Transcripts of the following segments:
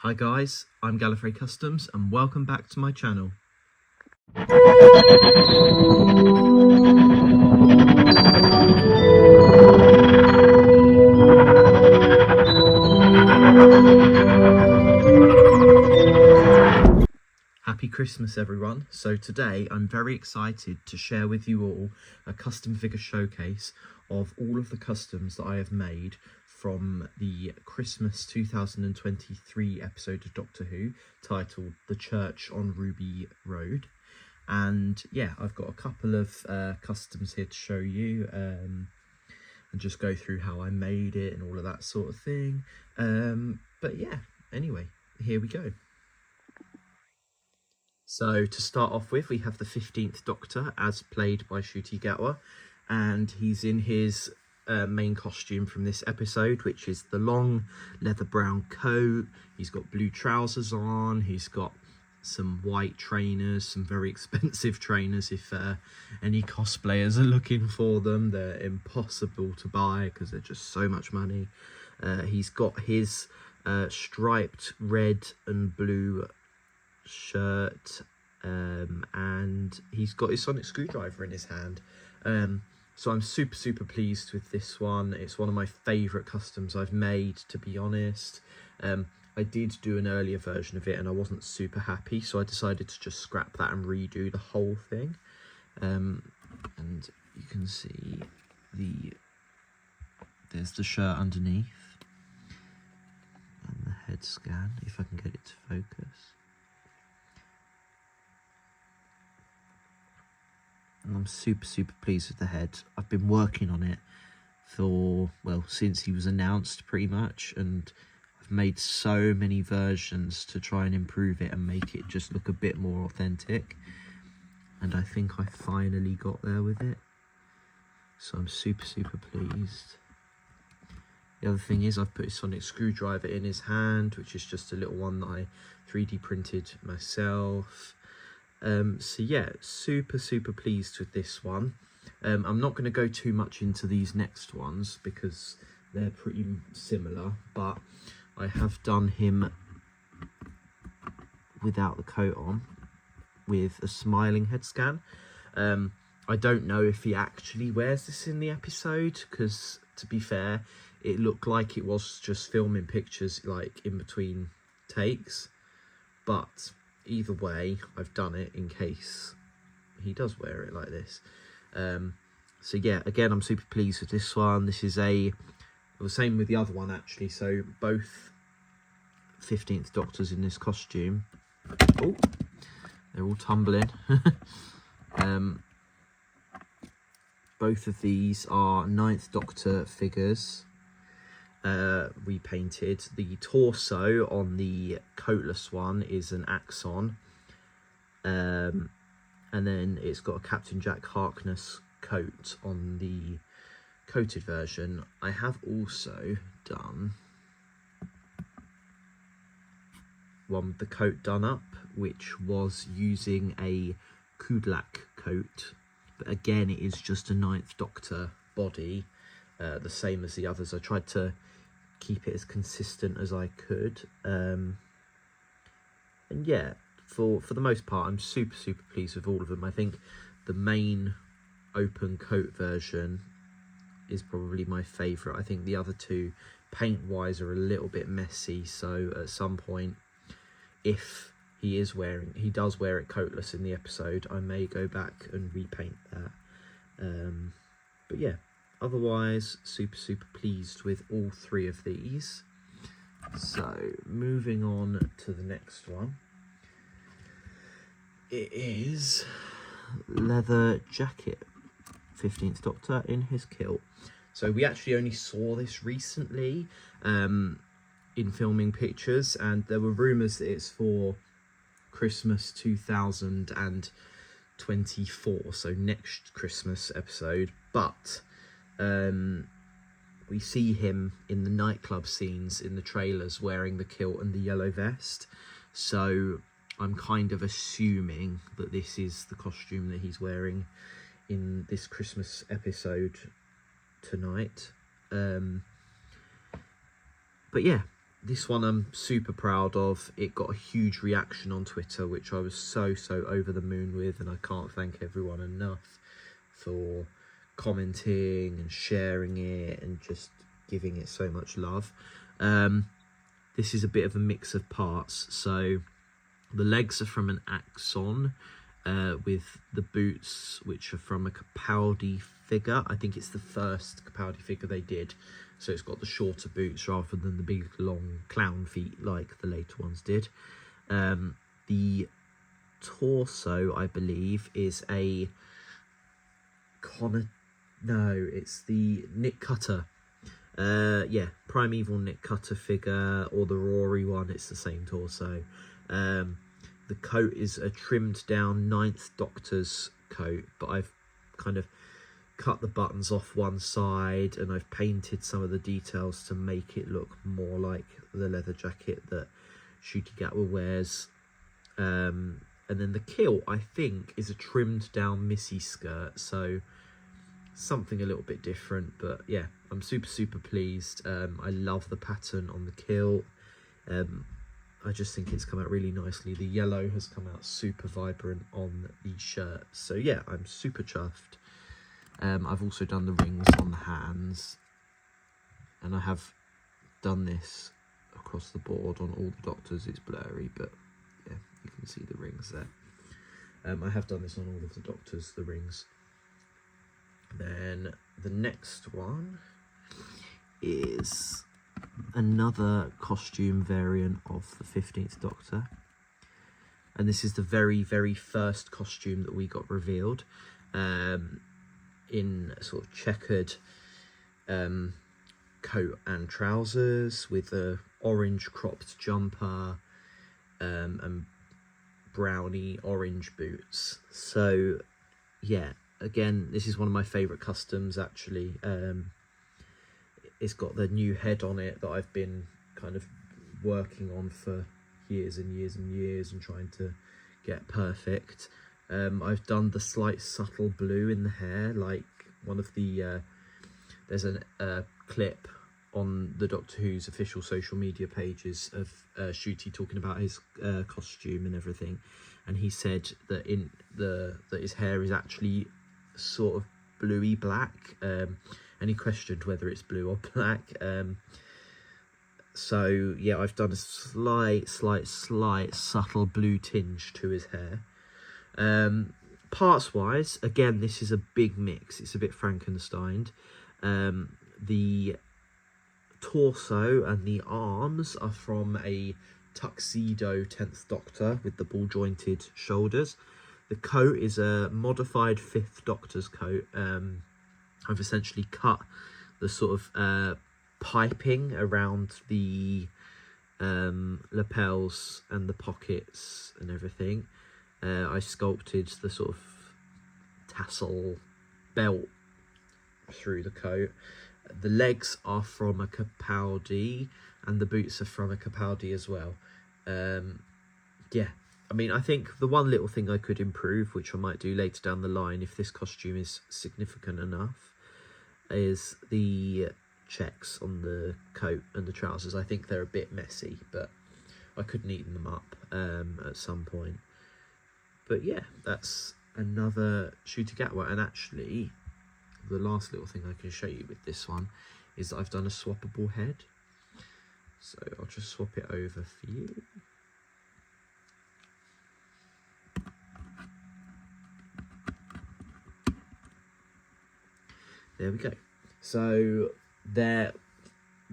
Hi guys, I'm Gallifrey Customs and welcome back to my channel. Happy Christmas everyone. So today I'm very excited to share with you all a custom figure showcase of all of the customs that I have made from the Christmas 2023 episode of Doctor Who titled The Church on Ruby Road. And yeah, I've got a couple of customs here to show you and just go through how I made it and all of that sort of thing. But yeah, anyway, here we go. So to start off with, we have the 15th Doctor as played by Ncuti Gatwa, and he's in his main costume from this episode, which is the long leather brown coat. He's got blue trousers on, he's got some white trainers, some very expensive trainers if any cosplayers are looking for them. They're impossible to buy because they're just so much money. He's got his striped red and blue shirt, and he's got his sonic screwdriver in his hand. So I'm super pleased with this one. It's one of my favourite customs I've made, to be honest. I did do an earlier version of it and I wasn't super happy, so I decided to just scrap that and redo the whole thing. And you can see there's the shirt underneath and the head scan, if I can get it to focus. And I'm super pleased with the head. I've been working on it for, well, since he was announced pretty much, and I've made so many versions to try and improve it and make it just look a bit more authentic, and I think I finally got there with it, so I'm super pleased. The other thing is I've put his sonic screwdriver in his hand, which is just a little one that I 3D printed myself. So yeah, super pleased with this one. I'm not going to go too much into these next ones because they're pretty similar, but I have done him without the coat on with a smiling head scan. I don't know if he actually wears this in the episode because, to be fair, it looked like it was just filming pictures like in between takes, but either way, I've done it in case he does wear it like this. So yeah, again, I'm super pleased with this one. This is the same with the other one actually. So both 15th Doctors in this costume. Oh, they're all tumbling. Both of these are 9th Doctor figures, repainted. The torso on the coatless one is an Axon, and then it's got a Captain Jack Harkness coat on the coated version. I have also done one with the coat done up, which was using a Kudlak coat, but again it is just a 9th Doctor body, the same as the others. I tried to keep it as consistent as I could, and yeah, for the most part I'm super pleased with all of them. I think the main open coat version is probably my favourite. I think the other two paint wise are a little bit messy, so at some point, if he does wear it coatless in the episode, I may go back and repaint that. But yeah, otherwise super pleased with all three of these. So moving on to the next one, it is leather jacket, 15th Doctor in his kilt. So we actually only saw this recently in filming pictures, and there were rumours that it's for Christmas 2024, so next Christmas episode, but we see him in the nightclub scenes in the trailers wearing the kilt and the yellow vest, so I'm kind of assuming that this is the costume that he's wearing in this Christmas episode tonight. But yeah, this one I'm super proud of. It got a huge reaction on Twitter, which I was so over the moon with, and I can't thank everyone enough for commenting and sharing it and just giving it so much love. This is a bit of a mix of parts. So the legs are from an Axon, with the boots, which are from a Capaldi figure. I think it's the first Capaldi figure they did. So it's got the shorter boots rather than the big long clown feet like the later ones did. The torso, I believe, is a it's the Nick Cutter. Primeval Nick Cutter figure, or the Rory one. It's the same torso. The coat is a trimmed down 9th Doctor's coat, but I've kind of cut the buttons off one side and I've painted some of the details to make it look more like the leather jacket that Ncuti Gatwa wears. And then the kilt, I think, is a trimmed down Missy skirt, so something a little bit different. But yeah, I'm super pleased. I love the pattern on the kilt. I just think it's come out really nicely. The yellow has come out super vibrant on the shirt. So yeah, I'm super chuffed. I've also done the rings on the hands, and I have done this across the board on all the Doctors. It's blurry, but yeah, you can see the rings there. I have done this on all of the Doctors, the rings. Then the next one is another costume variant of the 15th Doctor, and this is the very first costume that we got revealed, in a sort of checkered coat and trousers with a orange cropped jumper, and browny orange boots. So yeah, again, this is one of my favourite customs actually. It's got the new head on it that I've been kind of working on for years and years and trying to get perfect. I've done the slight subtle blue in the hair, like one of the there's a clip on the Doctor Who's official social media pages of Ncuti talking about his costume and everything, and he said that that his hair is actually sort of bluey black, and he questioned whether it's blue or black. So yeah, I've done a slight subtle blue tinge to his hair. Parts wise, again, this is a big mix. It's a bit Frankensteined. The torso and the arms are from a tuxedo 10th Doctor with the ball jointed shoulders. The coat is a modified 5th Doctor's coat. I've essentially cut the sort of piping around the lapels and the pockets and everything. I sculpted the sort of tassel belt through the coat. The legs are from a Capaldi, and the boots are from a Capaldi as well. Yeah, I mean, I think the one little thing I could improve, which I might do later down the line if this costume is significant enough, is the checks on the coat and the trousers. I think they're a bit messy, but I could neaten them up at some point. But yeah, that's another Ncuti Gatwa. And actually, the last little thing I can show you with this one is that I've done a swappable head. So I'll just swap it over for you. There we go. So there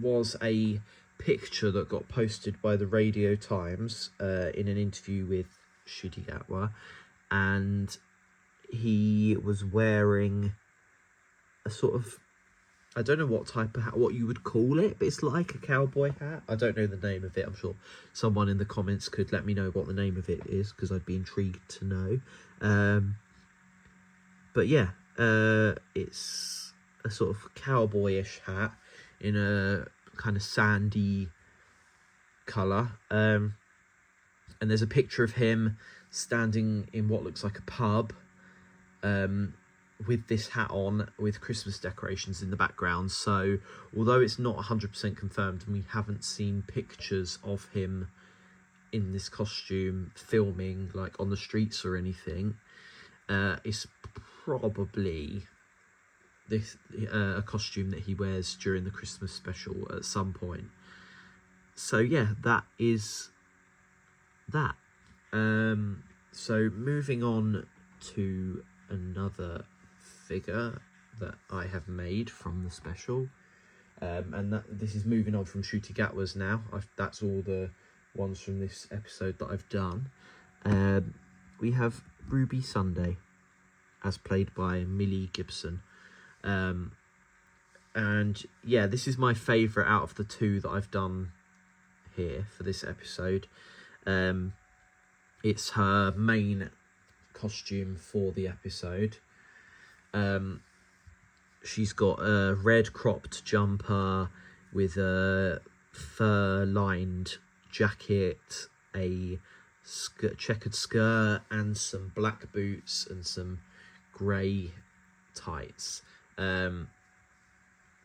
was a picture that got posted by the Radio Times in an interview with Ncuti Gatwa, and he was wearing a sort of, I don't know what type of hat, what you would call it, but it's like a cowboy hat. I don't know the name of it. I'm sure someone in the comments could let me know what the name of it is, because I'd be intrigued to know. But yeah, it's a sort of cowboyish hat in a kind of sandy colour. And there's a picture of him standing in what looks like a pub. with this hat on with Christmas decorations in the background. So although it's not 100% confirmed and we haven't seen pictures of him in this costume filming like on the streets or anything, it's probably this a costume that he wears during the Christmas special at some point. So yeah, that is that. So moving on to another figure that I have made from the special, and this is moving on from Shooty Gatwas now. That's all the ones from this episode that I've done. We have Ruby Sunday, as played by Millie Gibson. And yeah, this is my favourite out of the two that I've done here for this episode. It's her main costume for the episode. She's got a red cropped jumper with a fur-lined jacket, a checkered skirt, and some black boots and some grey tights.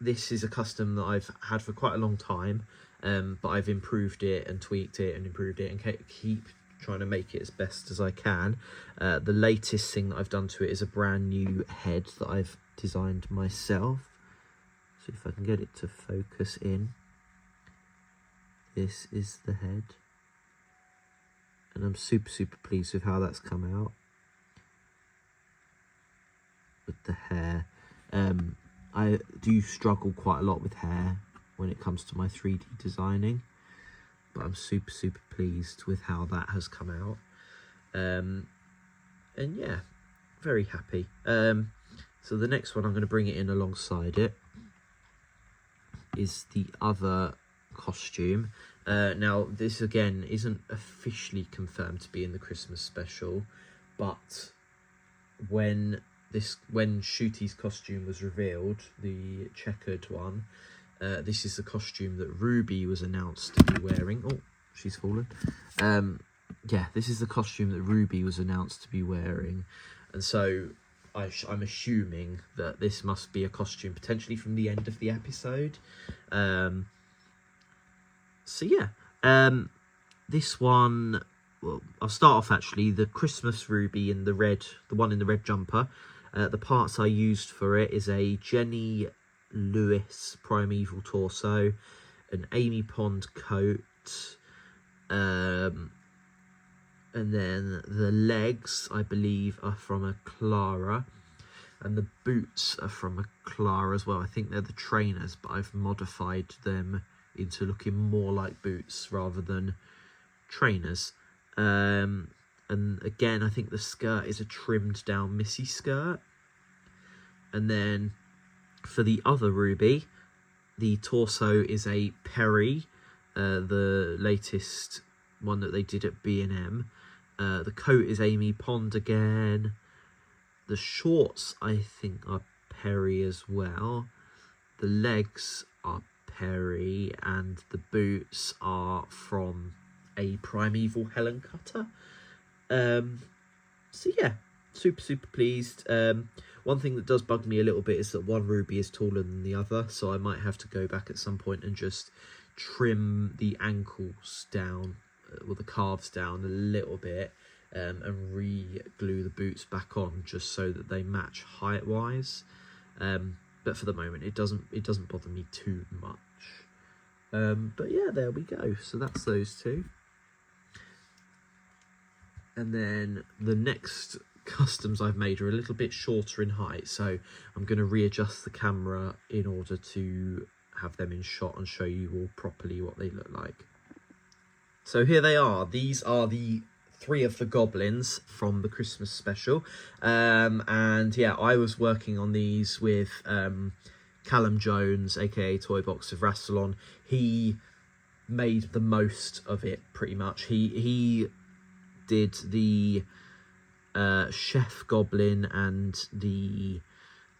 This is a custom that I've had for quite a long time, but I've improved it and tweaked it and improved it and keep trying to make it as best as I can. The latest thing that I've done to it is a brand new head that I've designed myself. So if I can get it to focus in, this is the head, and I'm super pleased with how that's come out with the hair. I do struggle quite a lot with hair when it comes to my 3D designing, but I'm super pleased with how that has come out. And yeah, very happy. So the next one I'm going to bring it in alongside it is the other costume. Now this again isn't officially confirmed to be in the Christmas special, but when Shooty's costume was revealed, the checkered one, this is the costume that Ruby was announced to be wearing. Oh, she's fallen. Yeah, this is the costume that Ruby was announced to be wearing, and so I'm assuming that this must be a costume potentially from the end of the episode. So yeah, this one, well, I'll start off actually. The Christmas Ruby in the one in the red jumper. The parts I used for it is a Jenny Lewis Primeval torso, an Amy Pond coat, and then the legs, I believe, are from a Clara, and the boots are from a Clara as well. I think they're the trainers, but I've modified them into looking more like boots rather than trainers. And again, I think the skirt is a trimmed down Missy skirt. And then for the other Ruby, the torso is a Perry, the latest one that they did at B&M. The coat is Amy Pond again. The shorts, I think, are Perry as well. The legs are Perry, and the boots are from a Primeval Helen Cutter. So yeah, super pleased. One thing that does bug me a little bit is that one Ruby is taller than the other, so I might have to go back at some point and just trim the ankles down, or the calves down a little bit, and re-glue the boots back on just so that they match height wise. But for the moment it doesn't bother me too much. But yeah, there we go. So that's those two. And then the next customs I've made are a little bit shorter in height, so I'm going to readjust the camera in order to have them in shot and show you all properly what they look like. So here they are. These are the 3 of the goblins from the Christmas special. And yeah, I was working on these with Callum Jones, aka Toy Box of Rassilon. He made the most of it pretty much. He did the chef goblin and the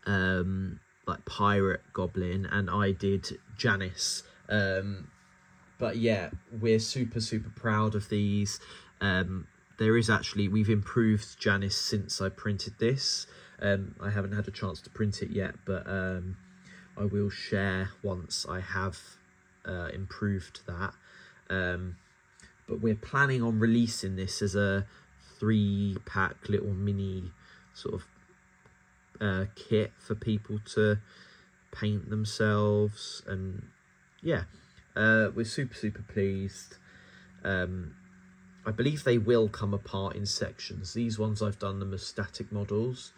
like pirate goblin, and I did Janice. But yeah, we're super proud of these. There is actually, we've improved Janice since I printed this. I haven't had a chance to print it yet, but I will share once I have improved that. But we're planning on releasing this as a 3-pack little mini sort of kit for people to paint themselves, and yeah, we're super pleased. I believe they will come apart in sections. These ones I've done them as static models,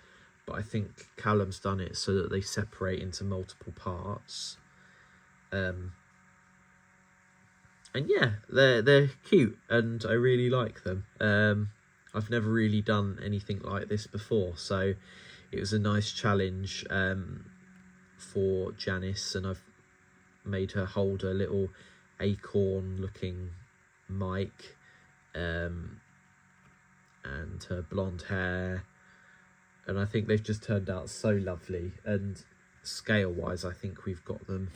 but I think Callum's done it so that they separate into multiple parts. And yeah, they're cute and I really like them. I've never really done anything like this before, so it was a nice challenge for Janice, and I've made her hold a little acorn looking mic, and her blonde hair, and I think they've just turned out so lovely, and scale wise I think we've got them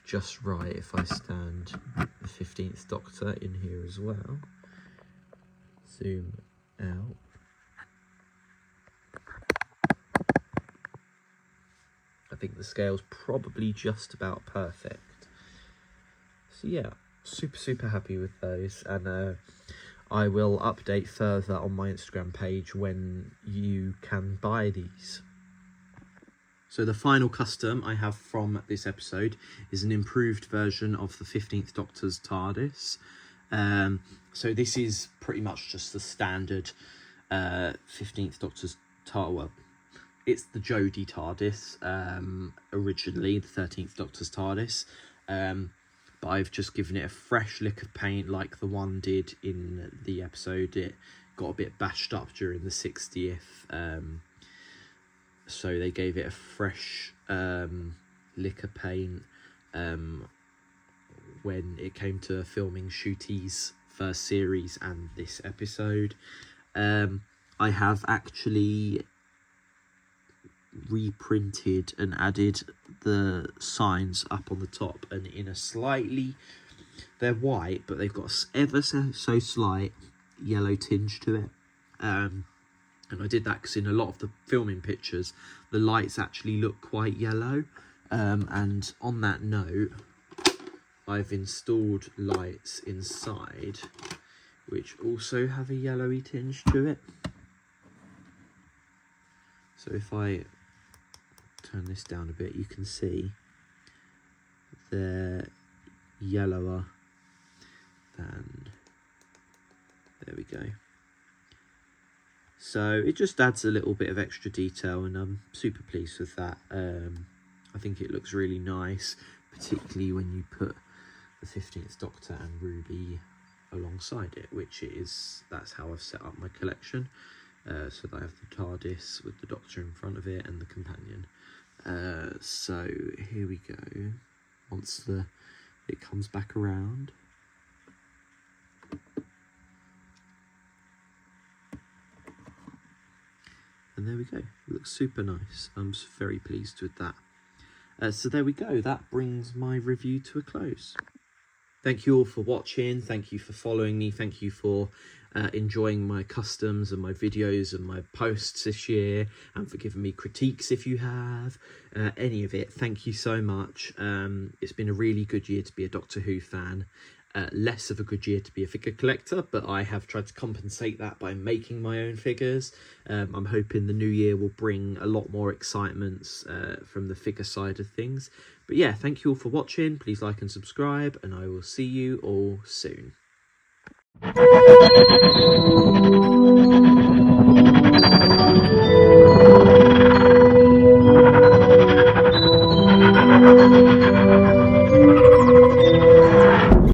just right. If I stand the 15th Doctor in here as well, zoom out, I think the scale's probably just about perfect. So yeah, super happy with those, and I will update further on my Instagram page when you can buy these. So the final custom I have from this episode is an improved version of the 15th Doctor's TARDIS. So this is pretty much just the standard 15th Doctor's TARDIS. Well, it's the Jodie TARDIS, originally the 13th Doctor's TARDIS. But I've just given it a fresh lick of paint like the one did in the episode. It got a bit bashed up during the 60th, so they gave it a fresh lick of paint when it came to filming Ncuti's first series and this episode. I have actually reprinted and added the signs up on the top, and in a slightly, they're white but they've got ever so slight yellow tinge to it, and I did that because in a lot of the filming pictures the lights actually look quite yellow, and on that note I've installed lights inside which also have a yellowy tinge to it. So if I turn this down a bit, you can see they're yellower than, there we go. So it just adds a little bit of extra detail, and I'm super pleased with that. I think it looks really nice, particularly when you put the 15th Doctor and Ruby alongside it, which it is, that's how I've set up my collection. So that I have the TARDIS with the Doctor in front of it and the companion. So here we go. Once it comes back around, and there we go. It looks super nice. I'm very pleased with that. So there we go. That brings my review to a close. Thank you all for watching. Thank you for following me. Thank you for enjoying my customs and my videos and my posts this year, and for giving me critiques if you have. Any of it, thank you so much. It's been a really good year to be a Doctor Who fan. Less of a good year to be a figure collector, but I have tried to compensate that by making my own figures. I'm hoping the new year will bring a lot more excitements from the figure side of things. But yeah, thank you all for watching. Please like and subscribe, and I will see you all soon.